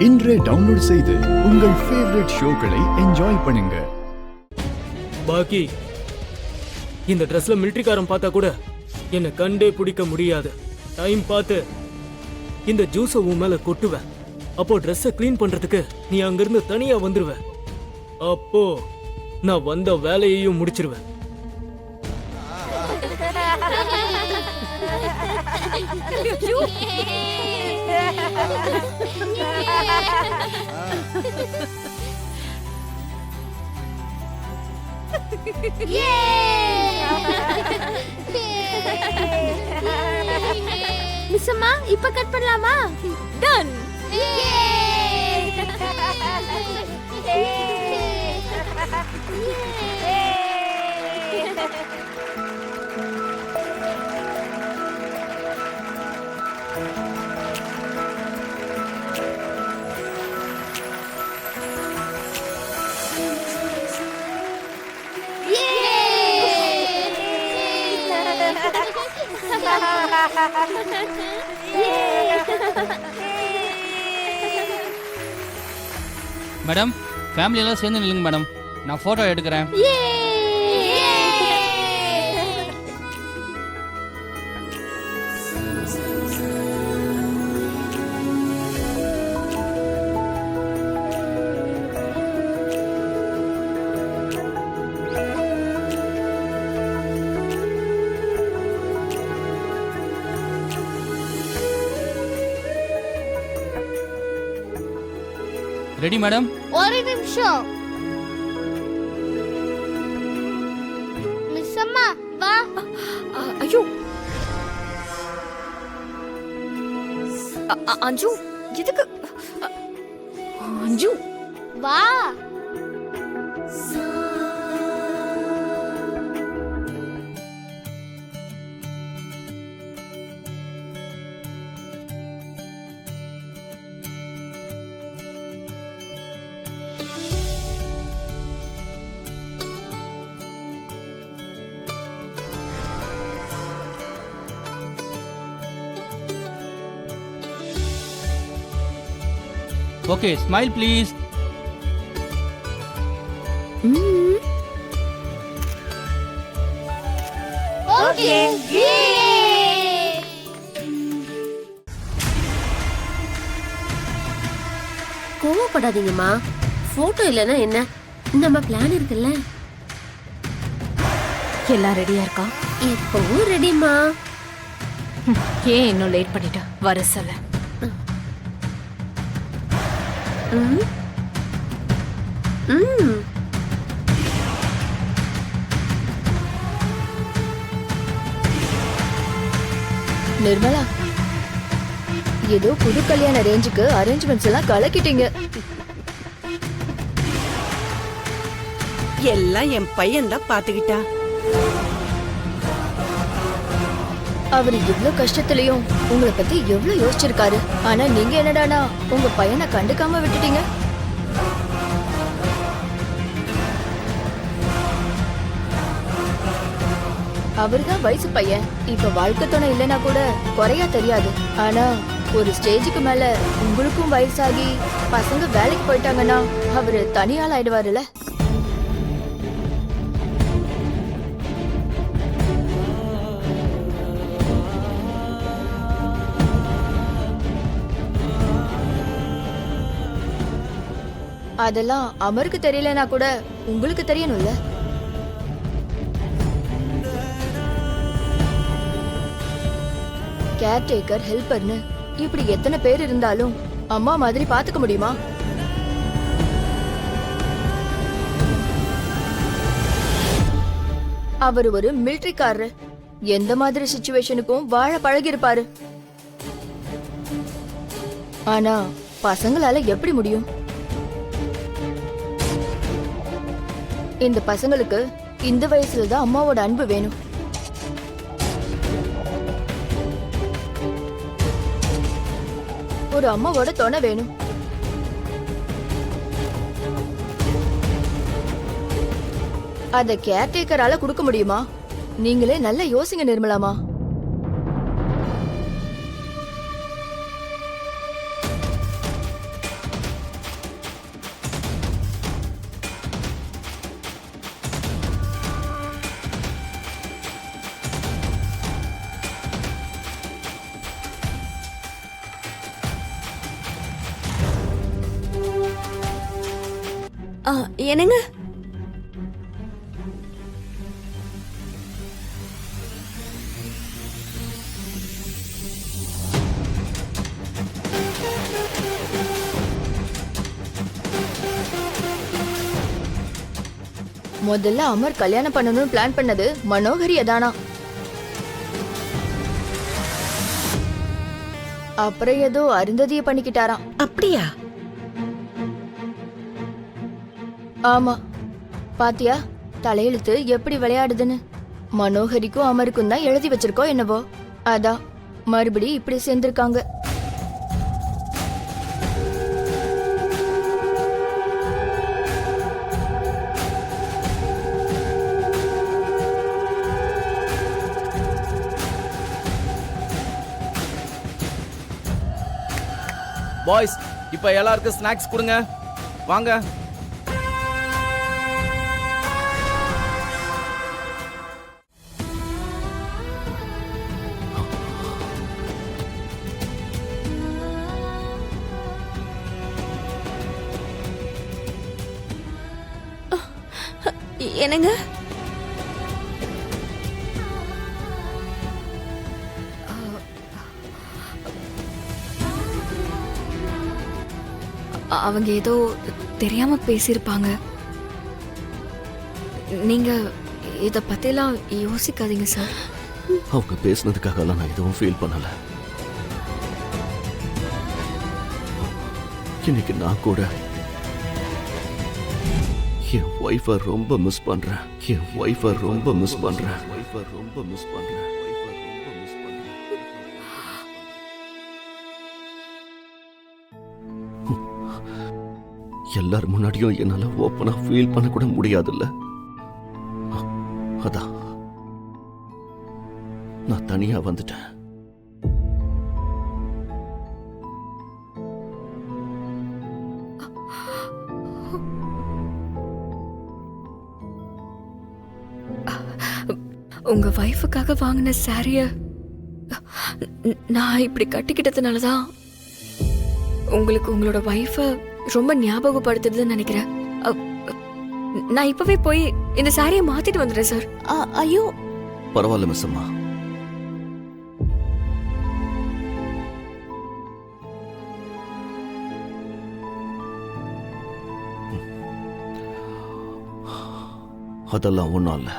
இன்றே டவுன்லோட் செய்து உங்கள் ஃபேவரட் ஷோக்களை என்ஜாய் பண்ணுங்க. பாக்கி இந்த ட்ரெஸ்ல மிலிட்டரிக்காரன் பார்த்தா கூட என்னை கண்டே பிடிக்க முடியாது. டைம் பார்த்து இந்த ஜூஸை உன் மேல கொட்டுவேன். அப்போ ட்ரெஸ்ஸை க்ளீன் பண்றதுக்கு நீ அங்கிருந்து தனியா வந்துருவ. அப்போ நான் வந்த வேலையையும் முடிச்சிருவேன். மிஸ் அம்மா இப்ப கட் பண்ணலாமா? டன். மேடம், ஃபேமிலி எல்லாம் சேர்ந்து நில்லுங்க மேடம், நான் போட்டோ எடுக்கிறேன். Ready madam? ஒரு நிமிஷம் மிஸ் அம்மா வா. ஐயோ அஞ்சு, எதுக்கு? அஞ்சு வா. Okay, smile please. ஓகே. கோவப்படாதீங்கம்மா, போட்டோ இல்லைன்னா என்ன, நம்ம பிளான் இருக்குல்ல. எல்லாம் ரெடியா இருக்கா? இப்பவும் ரெடிமா. ஏன் இன்னும் லேட் பண்ணிட்ட? வர சொல்ல. நிர்மலா, ஏதோ புது கல்யாண ரேஞ்சுக்கு அரேஞ்ச்மெண்ட்ஸ் எல்லாம் கலக்கிட்டீங்க. எல்லாம் என் பையன் தான் பாத்துக்கிட்டா. அவர் இவ்ளோ கஷ்டத்திலயும் உங்களை பத்தி எவ்வளவு யோசிச்சிருக்காரு. ஆனா நீங்க என்னடானா உங்க பையனை கண்டுக்காம விட்டுட்டீங்க. அவர்தான் வயசு பையன். இப்ப வாழ்க்கை துணை இல்லைன்னா கூட குறையா தெரியாது. ஆனா ஒரு ஸ்டேஜுக்கு மேல உங்களுக்கும் வயசாகி பசங்க வேலைக்கு போயிட்டாங்கன்னா அவரு தனியாள் ஆயிடுவாருல. அதெல்லாம் அமருக்கு தெரியலனா கூட உங்களுக்கு தெரியணும்ல. கேர்டேக்கர், ஹெல்பர்னு இப்படி எத்தனை பேர் இருந்தாலும் அம்மா மாதிரி பாத்துக்க முடியுமா? அவர் ஒரு மிலிட்டரிக்காரர். எந்த மாதிரி சிச்சுவேஷனுக்கும் வாழ பழகிருப்பாரு. ஆனா பசங்களால எப்படி முடியும்? இந்த பசங்களுக்கு இந்த வயசுல தான் அம்மாவோட அன்பு வேணும். ஒரு அம்மாவோட துணை வேணும். அத கேர்டேக்கரால கொடுக்க முடியுமா? நீங்களே நல்லா யோசிங்க நிர்மலாமா. என்னங்க? முதல்ல அமர் கல்யாணம் பண்ணணும்னு பிளான் பண்ணது மனோகரிய தானா. அப்புறம் ஏதோ அருந்ததிய பண்ணிக்கிட்டாராம். அப்படியா? ஆமா, பாத்தியா தலையெழுத்து எப்படி விளையாடுதுன்னு. மனோகரிக்கும் அமருக்கும் தான் எழுதி வச்சிருக்கோம் என்னவோ. அதான் மறுபடி இப்படி சேர்ந்திருக்காங்க. பாய்ஸ், இப்ப எல்லாருக்கும் ஸ்நாக்ஸ் கொடுங்க. வாங்க. என்னங்க? அவங்க ஏதோ தெரியாம பேசியிருப்பாங்க. நீங்க இத பத்திலாம் யோசிக்காதீங்க சார். அவங்க பேசுனதுக்காகலாம் நான் எதுவும் ஃபீல் பண்ணல. இன்னைக்கு நான் கூட என் ஒய்ஃபை ரொம்ப மிஸ் பண்றேன். எல்லார் முன்னாடியும் என்னால ஓப்பனா ஃபீல் பண்ண கூட முடியாதுல்ல. அதான் நான் தனியா வந்துட்டேன். உங்க வைஃபுக்காக வாங்கின சாரிய நான் இப்படி கட்டிக்கிட்டதுனாலதான் உங்களுக்கு உங்களோட வைஃப ரொம்ப ஞாபகப்படுத்துதுன்னு நினைக்கிறேன். நான் இப்பவே போய் இந்த சாரியை மாத்திட்டு வந்துடுறேன் சார். ஐயோ, பரவாயில்ல மிஸ் அம்மா. அதெல்லாம் ஒண்ணும் இல்ல.